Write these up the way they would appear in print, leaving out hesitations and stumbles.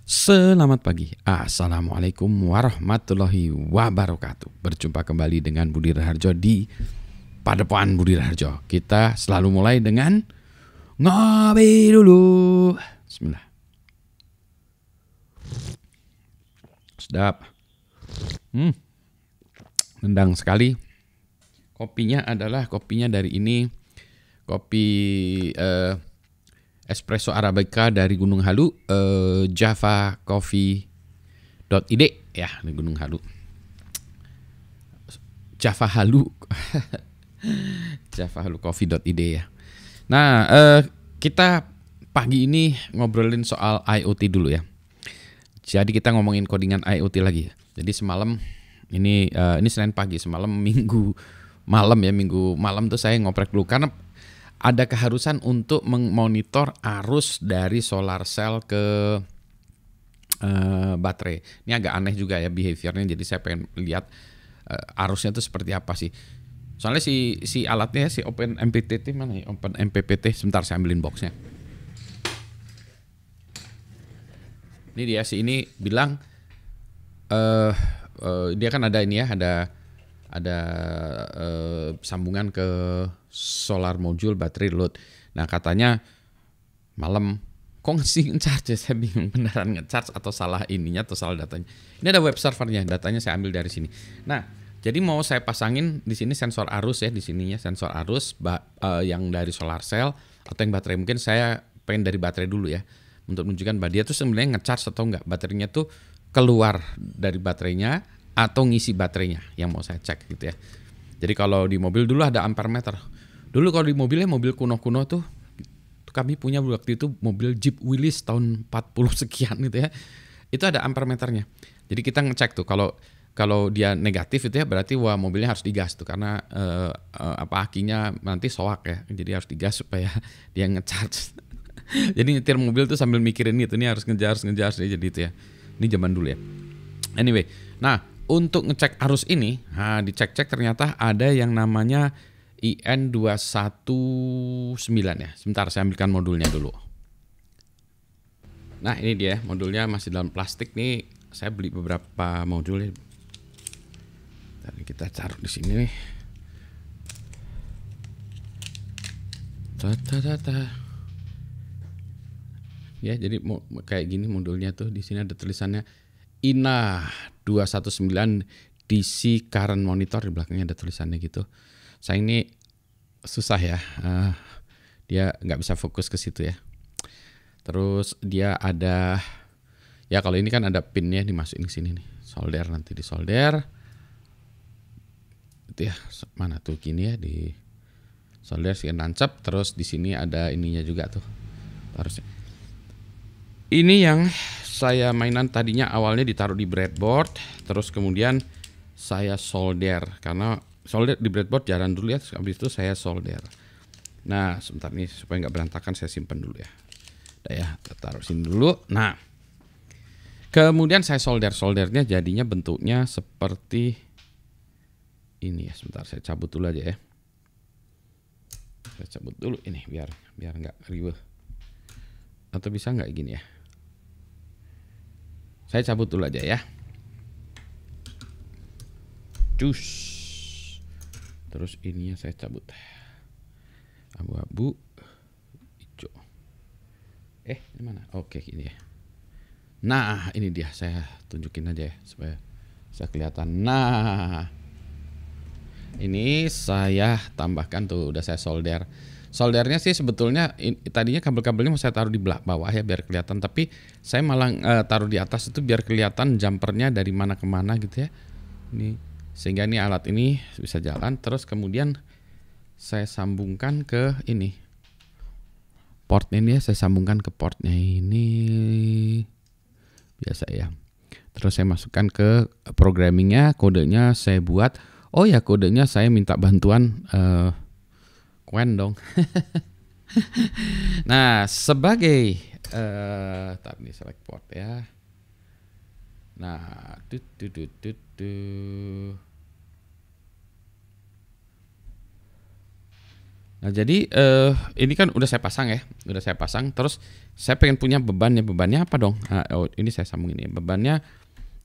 Selamat pagi, Assalamualaikum warahmatullahi wabarakatuh. Berjumpa kembali dengan Budi Raharjo di Padepokan Budi Raharjo. Kita selalu mulai dengan ngopi dulu. Bismillah. Sedap. Nendang sekali. Kopinya adalah dari ini. Kopi Espresso Arabica dari Gunung Halu, javacoffee.id ya, di Gunung Halu. Java Halu. javahalucoffee.id ya. Nah, kita pagi ini ngobrolin soal IoT dulu ya. Jadi kita ngomongin codingan IoT lagi. Jadi semalam ini Senin pagi, semalam Minggu malam tuh saya ngoprek dulu karena ada keharusan untuk memonitor arus dari solar cell ke baterai. Ini agak aneh juga ya behaviornya. Jadi saya pengen lihat arusnya itu seperti apa sih. Soalnya si alatnya si OpenMPPT mana ya? OpenMPPT. Sebentar saya ambilin boxnya. Ini dia ini bilang dia kan ada ini ya, ada sambungan ke solar module baterai load. Nah katanya malam kok ngasih nge-charge ya, saya bingung beneran nge-charge atau salah ininya atau salah datanya. Ini ada web servernya, datanya saya ambil dari sini. Nah jadi mau saya pasangin di sini sensor arus ya, di sininya sensor arus yang dari solar cell atau yang baterai. Mungkin saya pengen dari baterai dulu ya, untuk menunjukkan bahwa dia tuh sebenarnya nge-charge atau enggak, baterainya tuh keluar dari baterainya atau ngisi baterainya yang mau saya cek gitu ya. Jadi kalau di mobil dulu ada ampere meter. Dulu kalau di mobilnya mobil kuno-kuno tuh kami punya waktu itu mobil Jeep Willys tahun 40 sekian gitu ya. Itu ada ampere meternya. Jadi kita ngecek tuh kalau dia negatif itu ya berarti wah mobilnya harus digas tuh karena akinya nanti soak ya. Jadi harus digas supaya dia ngecharge. Jadi nyetir mobil tuh sambil mikirin gitu, ini harus ngejar jadi itu ya. Ini zaman dulu ya. Anyway, nah untuk ngecek arus ini, dicek-cek ternyata ada yang namanya IN219 ya. Sebentar saya ambilkan modulnya dulu. Nah ini dia modulnya, masih dalam plastik nih. Saya beli beberapa modul ya. Tadi kita taruh di sini nih. Ya jadi kayak gini modulnya tuh, di sini ada tulisannya INA 219 DC current monitor, di belakangnya ada tulisannya gitu. Saya ini susah ya, dia nggak bisa fokus ke situ ya. Terus dia ada ya, kalau ini kan ada pinnya dimasukin ke sini nih, solder, nanti disolder itu ya, mana tuh gini ya, di solder sih nancap. Terus di sini ada ininya juga tuh harusnya. Ini yang saya mainan tadinya awalnya ditaruh di breadboard, terus kemudian saya solder, karena solder di breadboard jalan dulu ya, habis itu saya solder. Nah sebentar nih supaya nggak berantakan, saya simpen dulu ya. Udah ya, kita taruh sini dulu. Nah kemudian saya soldernya jadinya bentuknya seperti ini ya. Sebentar saya cabut dulu aja ya. Saya cabut dulu ini biar nggak riweh. Atau bisa nggak gini ya? Saya cabut dulu aja ya. Cus. Terus ininya saya cabut. Abu-abu, hijau. Ini mana? Oke, ini ya. Nah, ini dia. Saya tunjukin aja ya supaya saya kelihatan. Nah, ini saya tambahkan tuh, udah saya solder. Soldernya sih sebetulnya tadinya kabel-kabelnya mau saya taruh di bawah ya biar kelihatan, tapi saya malah taruh di atas itu biar kelihatan jumpernya dari mana ke mana gitu ya. Ini sehingga ini alat ini bisa jalan. Terus kemudian saya sambungkan ke ini portnya, ini ya, saya sambungkan ke portnya ini biasa ya. Terus saya masukkan ke programmingnya, kodenya saya buat. Oh ya, kodenya saya minta bantuan Quen dong. Nah sebagai tadi select port ya. Nah Nah, jadi ini kan udah saya pasang ya, udah saya pasang. Terus saya pengen punya bebannya. Bebannya apa dong? Nah, ini saya sambung ini. Bebannya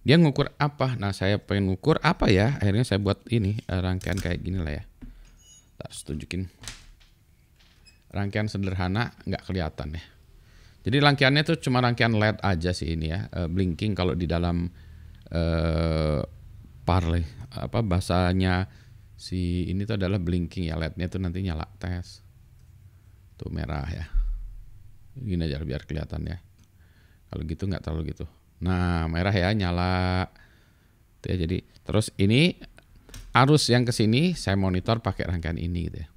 dia ngukur apa? Nah, saya pengen ngukur apa ya? Akhirnya saya buat ini rangkaian kayak gini lah ya. Harus tunjukin. Rangkaian sederhana, nggak kelihatan ya. Jadi rangkaiannya tuh cuma rangkaian LED aja sih ini ya, blinking kalau di dalam Parley apa bahasanya si ini tuh adalah blinking ya, LED-nya tuh nanti nyala tes. Tuh merah ya. Gini aja biar kelihatan ya. Kalau gitu nggak terlalu gitu. Nah, merah ya nyala. Tuh ya, jadi terus ini arus yang ke sini saya monitor pakai rangkaian ini gitu ya.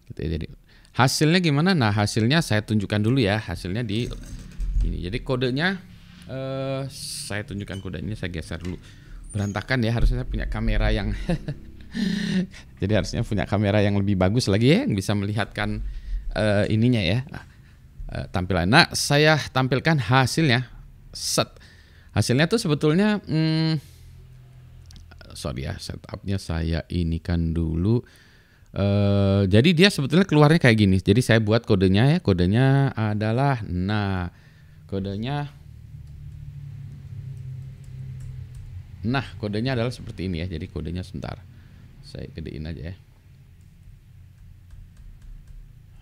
Gitu ya, jadi hasilnya gimana? Nah, hasilnya saya tunjukkan dulu ya. Hasilnya di ini. Jadi kodenya saya tunjukkan kodenya, saya geser dulu. Berantakan ya, harusnya punya kamera yang jadi harusnya punya kamera yang lebih bagus lagi ya, yang bisa melihatkan ininya ya. Tampilan. Nah, saya tampilkan hasilnya. Set. Hasilnya tuh sebetulnya sorry ya, setupnya saya inikan dulu. Jadi dia sebetulnya keluarnya kayak gini. Jadi saya buat kodenya ya. Kodenya adalah, kodenya adalah seperti ini ya. Jadi kodenya sebentar, saya gedein aja ya.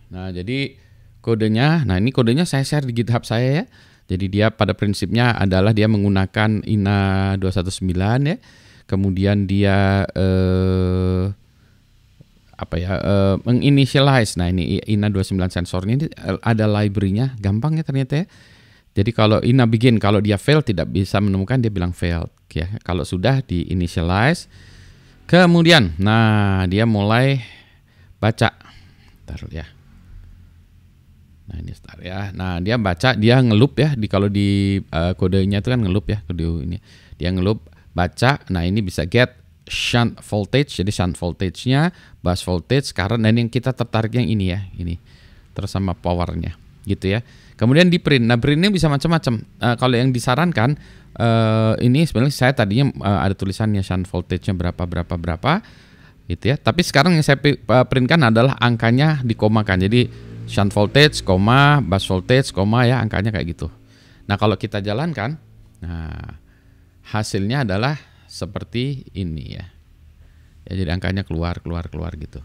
Nah, jadi kodenya, nah ini kodenya saya share di GitHub saya ya. Jadi dia pada prinsipnya adalah dia menggunakan INA 219 ya. Kemudian dia menginitialize. Nah, ini INA 29 sensornya ini ada library-nya, gampang ya ternyata ya. Jadi kalau INA begin, kalau dia fail tidak bisa menemukan, dia bilang failed ya. Kalau sudah di initialize, kemudian nah dia mulai baca. Bentar ya. Nah, ini start ya. Nah, dia baca, dia ngeloop ya. Kalau di kodenya itu kan ngeloop ya, kode ini. Dia ngeloop, baca. Nah, ini bisa get shunt voltage. Jadi shunt voltage-nya, bus voltage, current, dan yang kita tertarik yang ini ya, ini. Terus sama powernya, gitu ya. Kemudian di print. Nah, printnya bisa macam-macam. Kalau yang disarankan ini sebenarnya saya tadinya ada tulisannya shunt voltage-nya berapa, gitu ya. Tapi sekarang yang saya printkan adalah angkanya dikomakan. Jadi shunt voltage, koma, bus voltage, koma ya, angkanya kayak gitu. Nah, kalau kita jalankan, nah hasilnya adalah seperti ini ya. Ya, jadi angkanya keluar gitu.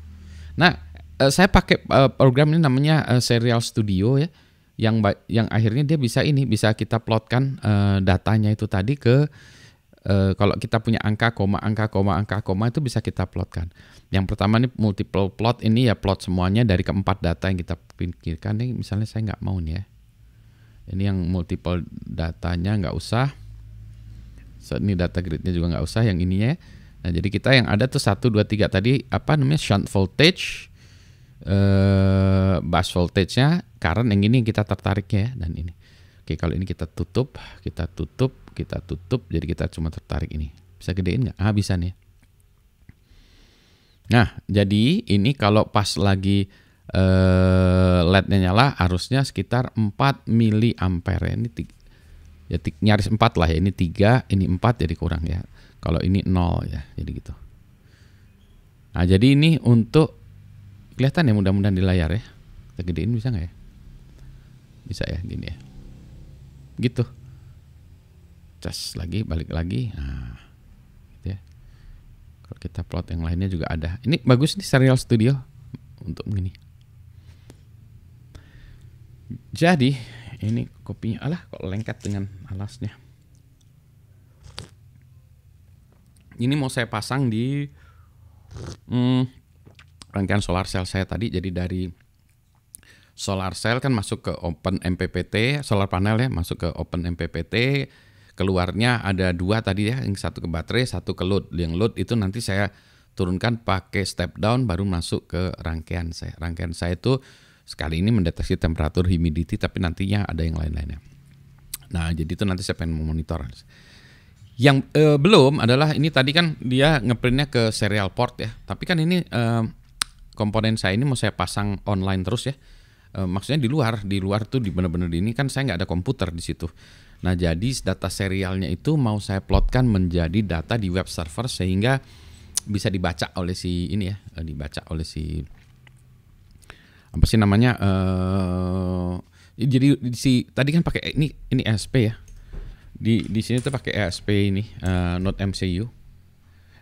Nah, saya pakai program ini namanya Serial Studio ya, yang akhirnya dia bisa kita plotkan datanya itu tadi ke kalau kita punya angka koma itu bisa kita plotkan. Yang pertama ini multiple plot, ini ya plot semuanya dari keempat data yang kita pikirkan. Nih misalnya saya nggak mau nih ya, ini yang multiple datanya nggak usah. Ini data gridnya juga nggak usah yang ininya ya. Nah, jadi kita yang ada tuh 1, 2, 3 tadi apa namanya shunt voltage, bus voltage-nya, current yang ini yang kita tertariknya ya, dan ini. Oke, kalau ini kita tutup, jadi kita cuma tertarik ini. Bisa gedein nggak? Bisa nih. Nah, jadi ini kalau pas lagi LED-nya nyala, arusnya sekitar 4 miliampere. Ini ya nyaris 4 lah ya. Ini 3, ini 4 jadi kurang ya. Kalau ini 0 ya, jadi gitu. Nah, jadi ini untuk kelihatan ya mudah-mudahan di layar ya. Kita gedein bisa nggak ya? Bisa ya, gini ya. Gitu. Cas lagi, balik lagi. Nah, gitu ya. Kalau kita plot yang lainnya juga ada. Ini bagus nih Serial Studio untuk ini. Jadi ini kopinya, alah kok lengket dengan alasnya. Ini mau saya pasang di rangkaian solar cell saya tadi. Jadi dari solar cell kan masuk ke Open MPPT, solar panel ya, masuk ke Open MPPT. Keluarnya ada 2 tadi ya, yang satu ke baterai, satu ke load. Yang load itu nanti saya turunkan pakai step down baru masuk ke rangkaian saya. Rangkaian saya itu sekali ini mendeteksi temperatur, humidity, tapi nantinya ada yang lain-lainnya. Nah, jadi itu nanti saya pengen memonitor. Yang belum adalah ini tadi kan dia ngeprintnya ke serial port ya. Tapi kan ini komponen saya ini mau saya pasang online terus ya. Maksudnya di luar tuh di bener-bener ini kan saya nggak ada komputer di situ. Nah, jadi data serialnya itu mau saya plotkan menjadi data di web server sehingga bisa dibaca oleh si ini ya, dibaca oleh si apa sih namanya? Jadi tadi kan pakai ini ESP ya. Di sini tuh pakai ESP ini Node MCU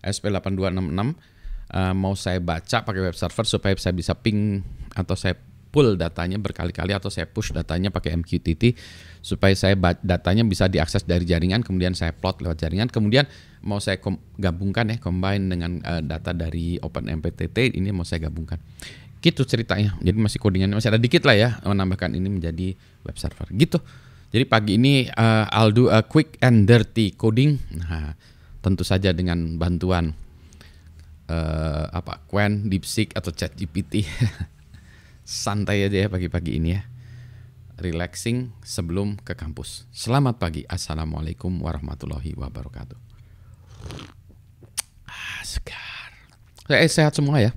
ESP8266. Mau saya baca pakai web server supaya saya bisa ping atau saya pull datanya berkali-kali atau saya push datanya pakai MQTT supaya saya datanya bisa diakses dari jaringan, kemudian saya plot lewat jaringan, kemudian mau saya gabungkan ya, combine dengan data dari OpenMPTT, ini mau saya gabungkan. Gitu ceritanya. Jadi masih codingannya masih ada dikit lah ya, menambahkan ini menjadi web server. Gitu. Jadi pagi ini I'll do a quick and dirty coding. Nah, tentu saja dengan bantuan Qwen, DeepSeek atau ChatGPT. Santai aja ya pagi-pagi ini ya. Relaxing sebelum ke kampus. Selamat pagi. Assalamualaikum warahmatullahi wabarakatuh. Segar. Sehat semua ya.